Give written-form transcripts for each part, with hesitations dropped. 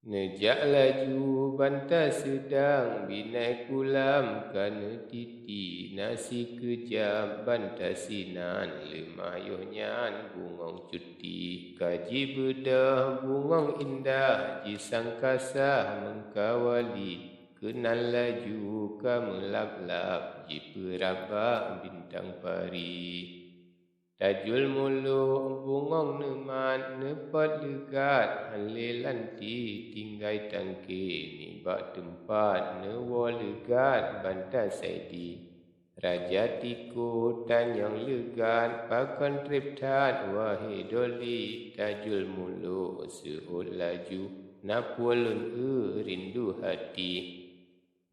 Nejak laju bantah sedang binai kulam kana titi nasi kejam bantah sinan lemayuhnyan bungong cuti kaji bedah bungong indah jisang kasah mengkawali kenal laju kamelap-lap jiperabak bintang pari. Tajul mulu bungong neman nepat legat halilanti tinggai tangke nibak tempat newo legat bantah saidi. Raja tiku tanyang legat pakon triptat wahai doli tajul mulu seut laju napulun rindu hati.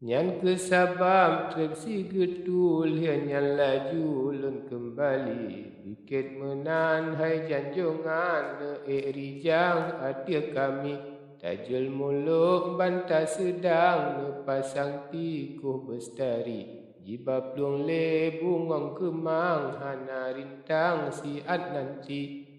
Nyan kesabam treksi getul nyan laju lun kembali bikit menan hai janjungan ne rijang adia kami tajul muluk bantah sedang ne pasang tikuh bestari jibab luang le bungong kemang hana rintang siat nanti.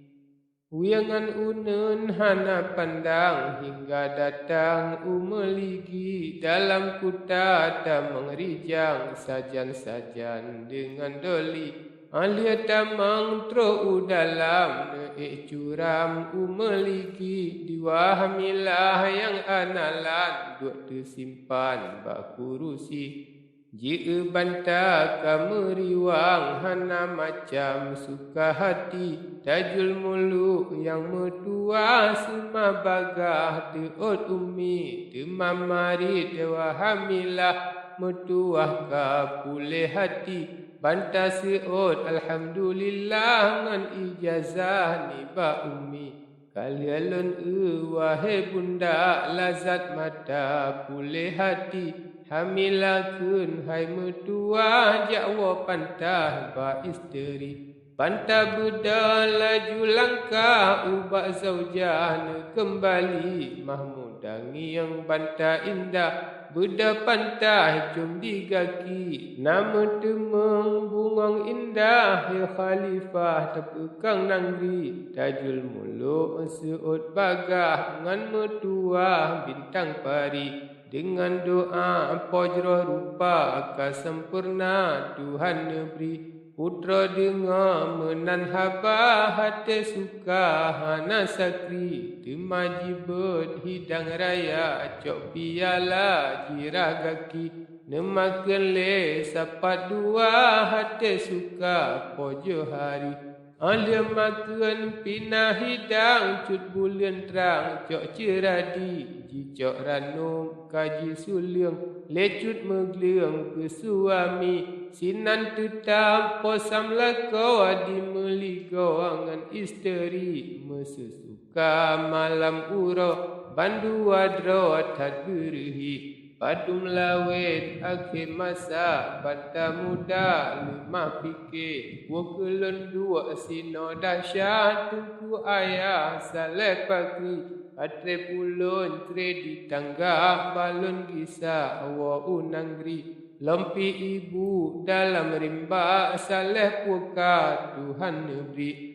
Wiangan unun hana pandang hingga datang umeligi dalam kuta tamang rijang sajan-sajan dengan doli alia tamang tro udalam ne curam umeligi diwahamilah yang analan duk tersimpan bakurusi. Jika bantah kamu riwang hana macam suka hati tajul muluk yang mertua semua bagah teot umi temamari tewahamilah mertuah ka pulih hati bantah seot alhamdulillah ngan ijazah niba umi kalian wahai bunda lazat mata pulih hati hamilakeun hai mertua jakwa pantah ba isteri pantah beda laju langkah ubah zaujah ne kembali mahmudangi yang bantah indah beda pantah jom digaki nama temeng bungong indah ya khalifah tepekang nangri tajul muluk seut bagah ngan mertua bintang pari. Dengan doa pojroh rupa kesempurna Tuhan neberi putra dengar menan haba hati suka hana sakri temaji bet hidang raya cok piala jirah gaki nemakan le sapat dua hati suka pojo hari. Alia makan pinah hidang cut bulan terang cok ceradi jicok ranum kaji suliang lecut megliang ke suami sinan tetap posam lakau di meligau angan isteri mesusuka malam uro bandu wadro tad berihi padum lawet akhir masa bata muda lemah fikir wakelun dua sino dahsyat tungku ayah saleh pagi atre pulun tre di tangga balun gisa wa unangri lempi ibu dalam rimba saleh puka Tuhan negeri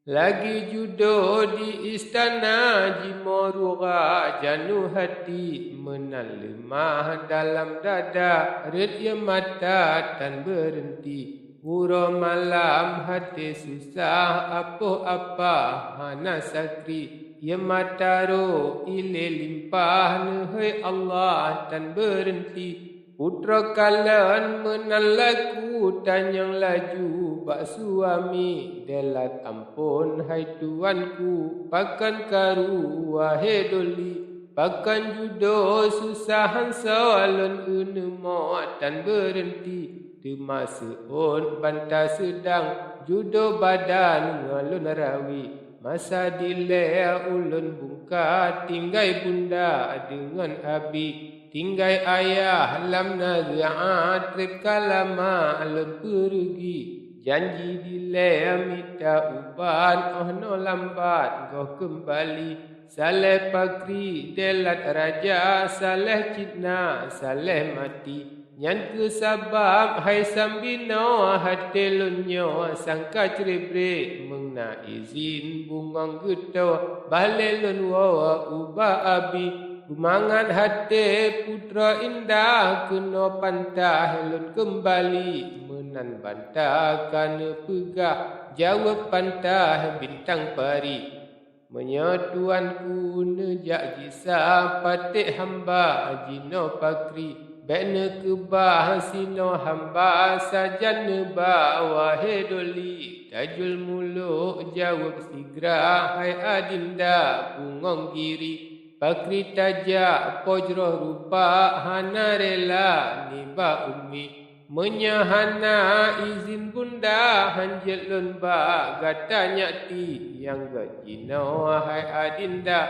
lagi judo di istana jimoruga janu hati menal lemah dalam dada red mata tan berhenti uro malam hati susah apa-apa hana sakri ya mataro ile limpah nehai Allah tan berhenti putra kalian menalaku tanyang laju bak suami delat ampun hai tuanku pakan karu wahai doli pakan judo susahan sawalun unemo tan berhenti temasuun bantah sedang judo badan ngalun rawi masa dilea ulun bungka tinggai bunda dengan abi tinggai ayah lam nazi'at trip kalama alun pergi janji dilea minta uban no lambat kau kembali saleh pakri delat raja saleh citna saleh mati nyan kesabab hai sambino hati lunyo sangka cerebre mengna izin bungong geto balelun wa ubah abi kumangan hati putra indah kena pantah lun kembali menan bantah kana pegah jawab pantah bintang pari menyatuanku nejak jisa patik hamba jino pakri bekne kebah sino hamba sajan neba wahai doli tajul muluk jawab sigra hai adinda bungong giri pakri tajak pojroh rupa hana rela niba umi menyahana izin bunda hanjil lunba gatanya ti yang gajino hai adinda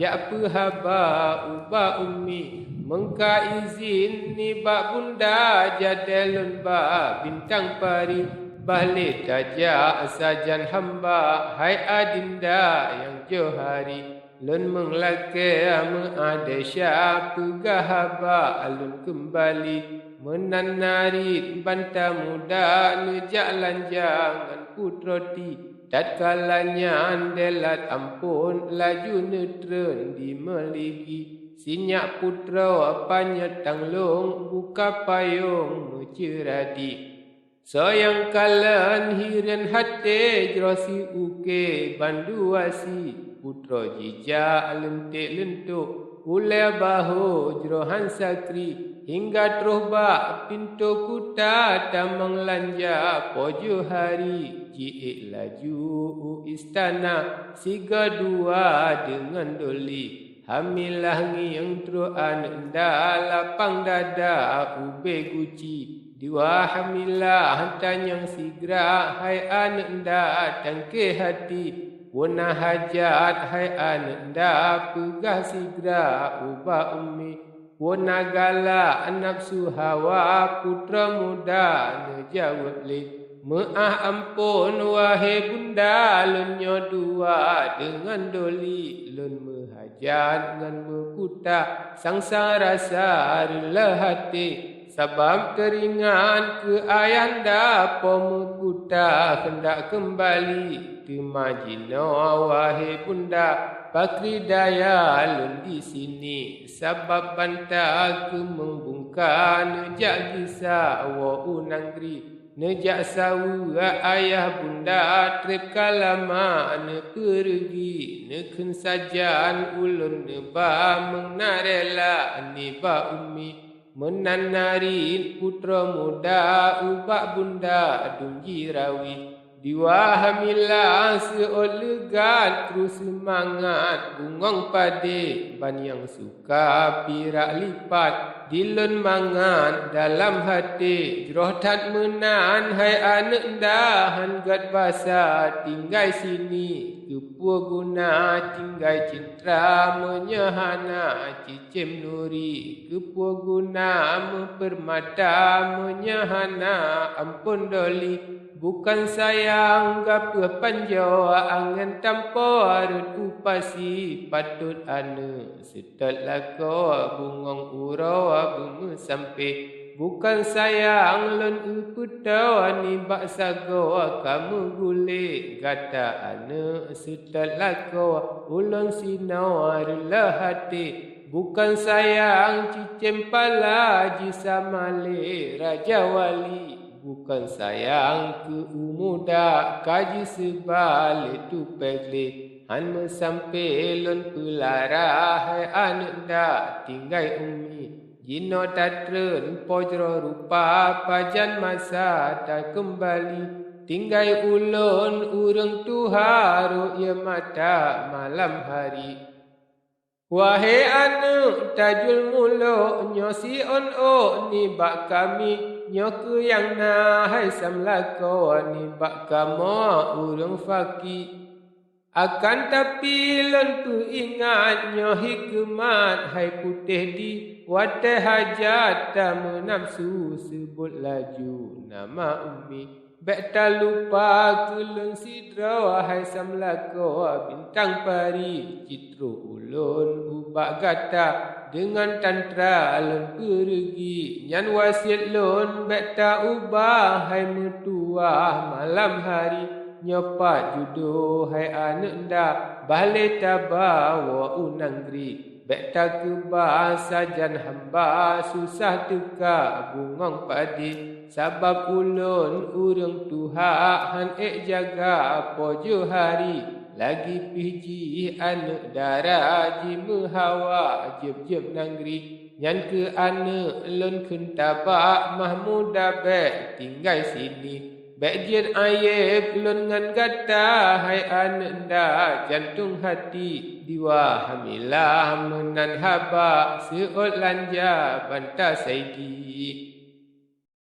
jak pehaba uba umi mengka izin niba bunda jadel lunba bintang pari balik tajak sajan hamba hai adinda yang johari lun menglake mengadesya pegahaba alun kembali menanari banta muda nejak lanjangan putroti tatkalanya andelat ampun laju netren di meligi sinyak putra apanya tanglung buka payung menceradi sayang kalan hiren hati jerosi uke banduasi putra jijak lentik-lentuk ule bahu jerohan sakri hingga terubak pintu kuta tamang lanja pojo hari jiik laju istana siga dua dengan doli hamilah ngiyang teruan enda lapang dada ube guci diwa hamilah tanyang sigra hai anda tangke hati wana hajat hai anda pegah sigra uba umi wana gala nafsu hawa putra muda nejawab le maaf ampun wahai bunda lun dua dengan doli lun mehajat dengan mekuta sangsara rasa rela hati sebab teringat ke ayanda pemukuta hendak kembali temajino wahai bunda pakri daya lun di sini sebab bantah ke membungka nejak gisa wa unangri nejak sawu ayah bunda trip kalama ne pergi neken sajan ulun neba mengnarela neba umi menanarin putra muda ubak bunda dunji rawi diwa hamilah seolegan terus semangat bungong pade ban yang suka pirak lipat dilun mangan dalam hati jeroh tak menan hai anak dahan gad basa tinggal sini kepua guna tinggal cintra menyahana cicim nuri kepua guna mempermata menyahana ampun doli bukan sayang gapa panjau angan tanpa arut upasi patut ane setat lako bungong ura bunga sampai bukan sayang lon uputau ni baksa go kamu gule gata ane setat lako ulon sinau arlah hati bukan sayang cicim pala jisamale raja wali bukan sayang ke umuda kaji sebalik tu pekli han sampai lon pelara hai anak dak tinggal umi jino tatren pojro rupa pajan masa tak kembali tinggal ulun urang tuharu ya mata malam hari wahai anu tajul mulo nyosi on o ni bak kami nyoku yang na hai samlako ni bak kamo urang faki akan tapi lon tu ingat nyo hikmat hai putih di wate hajat tamu nafsu sebut laju nama umi bek tak lupa kulun sidra wahai samlako bintang pari citru ulun ubak gata dengan tantra alun pergi nyan wasiat lun bek tak ubah hai metua malam hari nyopat judo hai anu nda balik taba wa unanggri bek tak keba sajan hamba susah teka bungong padi sabab ulun urang Tuhan jaga pojo hari lagi piji anu dara jimu hawa jeb nanggri nyan ke anu lun kentaba mahmuda bek tinggal sini bek jen ayep lun ngan gata hai anu nda jantung hati diwa hamilah menan haba seot lanja banta saidi